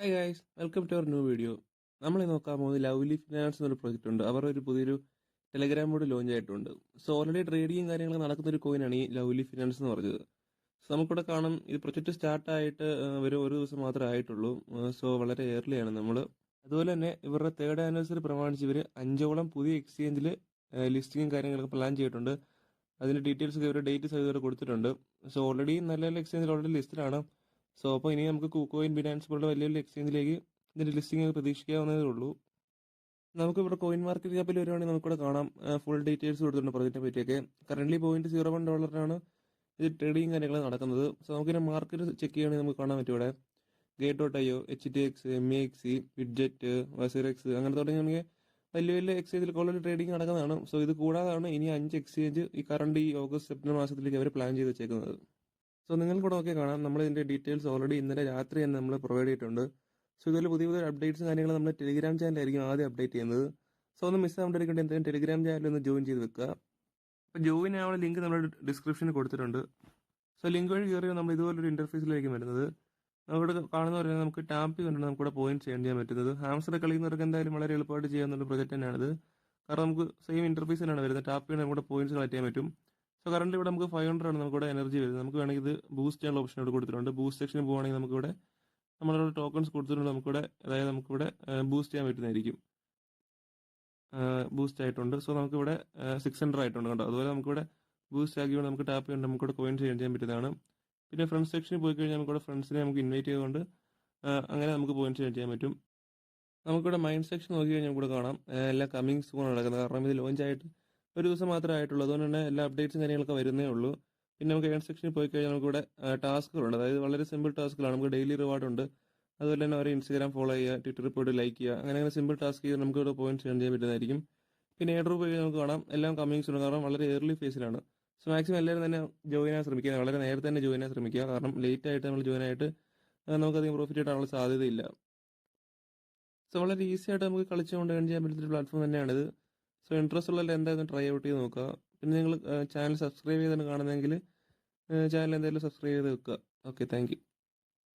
Hi guys, welcome to our new video. നമ്മൾ നോക്കാൻ പോകുന്നത് ലവ്ലി ഫിനാൻസ് എന്നൊരു പ്രൊജക്റ്റ് ഉണ്ട്. അവർ ഒരു പുതിയൊരു ടെലഗ്രാം ബോർഡ് ലോഞ്ച് ആയിട്ടുണ്ട്. സോ ഓൾറെഡി ട്രേഡിങ്ങും കാര്യങ്ങളും നടക്കുന്ന ഒരു കോയിനാണ് ഈ ലവ്ലി ഫിനാൻസ് എന്ന് പറഞ്ഞത്. സോ നമുക്കിവിടെ കാണാം, ഈ പ്രൊജക്റ്റ് സ്റ്റാർട്ട് ആയിട്ട് ഒരു ദിവസം മാത്രമേ ആയിട്ടുള്ളൂ. സോ വളരെ early ആണ് നമ്മൾ. അതുപോലെ തന്നെ ഇവരുടെ തേർഡ് ആനിവേഴ്സറി പ്രമാണിച്ച് ഇവർ 5ഓളം പുതിയ എക്സ്ചേഞ്ചിൽ ലിസ്റ്റിങ്ങും കാര്യങ്ങളൊക്കെ പ്ലാൻ ചെയ്തിട്ടുണ്ട്. അതിന്റെ ഡീറ്റെയിൽസ് ഒക്കെ ഇവരുടെ ഡേറ്റ് സൈഡ് കൊടുത്തിട്ടുണ്ട്. സോ ഓൾറെഡി നല്ല നല്ല എക്സ്ചേഞ്ചിൽ ഓൾറെഡി ലിസ്റ്റിലാണ്. സോ അപ്പോൾ ഇനി നമുക്ക് കുക്കോയിൻ, ബിനാൻസ് പോലുള്ള വലിയ വലിയ എക്സ്ചേഞ്ചിലേക്ക് ഇതിന്റെ ലിസ്റ്റിംഗ് പ്രതീക്ഷിക്കാവുന്നതേ ഉള്ളൂ. നമുക്ക് ഇവിടെ കോയിൻ മാർക്കറ്റ് ക്യാപ്പിൽ വരുവാണെങ്കിൽ നമുക്കിവിടെ കാണാം, ഫുൾ ഡീറ്റെയിൽസ് കൊടുത്തിട്ടുണ്ട് പ്രൊജക്റ്റിനെ പറ്റിയൊക്കെ. കറന്റ് $0.01 ഇത് ട്രേഡിങ് കാര്യങ്ങൾ നടക്കുന്നത്. സോ നമുക്കിതിന്റെ മാർക്കറ്റ് ചെക്ക് ചെയ്യുകയാണെങ്കിൽ നമുക്ക് കാണാൻ പറ്റും ഇവിടെ Gate.io, HTX, MEXC, വിഡ്ജറ്റ്, വസിറെക്സ് അങ്ങനെ തുടങ്ങി നമുക്ക് വലിയ വലിയ എക്സ്ചേഞ്ചിൽ ഓൾറെഡി ട്രേഡിംഗ് നടക്കുന്നതാണ്. സോ ഇത് കൂടാതാണ് ഇനി 5 എക്സ്ചേഞ്ച് ഈ ഓഗസ്റ്റ് സെപ്റ്റംബർ മാസത്തിലേക്ക് അവർ പ്ലാൻ ചെയ്ത് വെച്ചേക്കുന്നത്. സോ നിങ്ങൾക്ക് കൂടെ നോക്കി കാണാം, നമ്മൾ ഇതിന്റെ ഡീറ്റെയിൽസ് ഓൾറെഡി ഇന്നലെ രാത്രി തന്നെ നമ്മൾ പ്രൊവൈഡ് ചെയ്തിട്ടുണ്ട്. സോ ഇതിൽ പുതിയ പുതിയ അപ്ഡേറ്റ്സും കാര്യങ്ങളും നമ്മുടെ ടെലിഗ്രാം ചാനലായിരിക്കും ആദ്യം അപ്ഡേറ്റ് ചെയ്യുന്നത്. സോ ഒന്ന് മിസ് ആവാണ്ടിരിക്കേണ്ട എന്തായാലും ടെലിഗ്രാം ചാനൽ ഒന്ന് ജോയിൻ ചെയ്ത് വെക്കുക. അപ്പോൾ ജോയിൻ ആവുന്ന ലിങ്ക് നമ്മൾ ഡിസ്ക്രിപ്ഷനിൽ കൊടുത്തിട്ടുണ്ട്. സോ ലിങ്ക് വഴി കയറി നമ്മൾ ഇതുപോലൊരു ഇന്റർഫേസിലായിരിക്കും വരുന്നത്. നമുക്കിവിടെ കാണുന്നവരെ നമുക്ക് ടാപ്പ് ചെയ്തുകൊണ്ട് നമുക്കിവിടെ പോയിന്റ് ചെയ്യാൻ പറ്റുന്നത്. ഹാംസ്റ്റർ കളിക്കുന്നവർക്ക് എന്തായാലും വളരെ എളുപ്പമായിട്ട് ചെയ്യാവുന്ന പ്രൊജക്ട് തന്നെയാണിത്. കാരണം നമുക്ക് സെയിം ഇന്റർഫേസ് തന്നെയാണ് വരുന്നത്. ടാപ്പ് ചെയ്യണമെങ്കിൽ നമ്മുടെ പോയിന്റ്സ് കളക്ട് ചെയ്യാൻ പറ്റും. സോ കറന്റ് ഇവിടെ നമുക്ക് 500 ആണ് നമുക്കിവിടെ എനർജി വരുന്നത്. നമുക്ക് വേണമെങ്കിൽ ഇത് ബൂസ്റ്റ് ചെയ്യാനുള്ള ഓപ്ഷൻ ഇവിടെ കൊടുത്തിട്ടുണ്ട്. ബൂസ്റ്റ് സെക്ഷനിൽ പോകുകയാണെങ്കിൽ നമുക്കിവിടെ നമ്മളിവിടെ ടോക്കൺസ് കൊടുത്തിട്ടുണ്ട്. അതായത് നമുക്കിവിടെ ബൂസ്റ്റ് ചെയ്യാൻ പറ്റുന്നതായിരിക്കും. ബൂസ്റ്റ് ആയിട്ടുണ്ട്. സോ നമുക്കിവിടെ 600 ആയിട്ടുണ്ട് കേട്ടോ. അതുപോലെ നമുക്കിവിടെ ബൂസ്റ്റ് ആക്കി നമുക്ക് ടാപ്പ് ചെയ്യേണ്ട നമുക്കിവിടെ കോയിൻ ചെയ്യാൻ പറ്റുന്നതാണ്. പിന്നെ ഫ്രണ്ട് സെക്ഷനിൽ പോയി കഴിഞ്ഞാൽ നമുക്കിവിടെ ഫ്രണ്ട്സിനെ നമുക്ക് ഇൻവൈറ്റ് ചെയ്തുകൊണ്ട് അങ്ങനെ നമുക്ക് പോയിന്റ് ചെയ്യാൻ പറ്റും. നമുക്കിവിടെ മൈൻഡ് സെക്ഷൻ നോക്കി കഴിഞ്ഞാൽ ഇവിടെ കാണാം എല്ലാ കമ്മിങ് സൂൺ നടക്കുന്നത്. കാരണം ഇത് ലോഞ്ച് ആയിട്ട് ഒരു ദിവസം മാത്രമേ ആയിട്ടുള്ളൂ. അതുകൊണ്ട് തന്നെ എല്ലാ അപ്ഡേറ്റ്സും കാര്യങ്ങളൊക്കെ വരുന്നേ ഉള്ളൂ. പിന്നെ നമുക്ക് ഏൺ സെക്ഷനിൽ പോയി കഴിഞ്ഞാൽ നമുക്കിവിടെ ടാസ്കുകളുണ്ട്. അതായത് വളരെ സിമ്പിൾ ടാസ്കുകളാണ്. നമുക്ക് ഡെയിലി റിവാർഡ് ഉണ്ട്. അതുപോലെ തന്നെ അവരെ ഇൻസ്റ്റാഗ്രാം ഫോളോ ചെയ്യുക, ട്വിറ്ററിൽ പോയിട്ട് ലൈക്ക് ചെയ്യുക, അങ്ങനെ സിമ്പിൾ ടാസ്ക് ചെയ്ത് നമുക്ക് ഇവിടെ പോയിന്റ് ചെയ്യാൻ പറ്റുന്നതായിരിക്കും. പിന്നെ എയർ പോയി നമുക്ക് കാണാം എല്ലാം കമ്മിങ്സ് ഉണ്ട്. കാരണം വളരെ ഏർലി ഫേസിലാണ്. സോ മാക്സിമം എല്ലാവരും തന്നെ ജോയിൻ ചെയ്യാൻ ശ്രമിക്കുക. വളരെ നേരത്തെ തന്നെ ജോയിൻ ചെയ്യാൻ ശ്രമിക്കുക. കാരണം ലേറ്റ് ആയിട്ട് നമ്മൾ ജോയിൻ ആയിട്ട് നമുക്കധികം പ്രോഫിറ്റ് കിട്ടാനുള്ള സാധ്യതയില്ല. സോ വളരെ ഈസി ആയിട്ട് നമുക്ക് കളിച്ചുകൊണ്ട് ഏൺ ചെയ്യാൻ പറ്റുന്ന ഒരു പ്ലാറ്റ്ഫോം തന്നെയാണിത്. സോ ഇൻട്രസ്റ്റ് ഉള്ളവർ എന്തായാലും ട്രൈ ഔട്ട് ചെയ്ത് നോക്കുക. പിന്നെ നിങ്ങൾ ചാനൽ സബ്സ്ക്രൈബ് ചെയ്താണ് കാണുന്നതെങ്കിൽ ചാനൽ എന്തായാലും സബ്സ്ക്രൈബ് ചെയ്ത് വെക്കുക. Okay, thank you.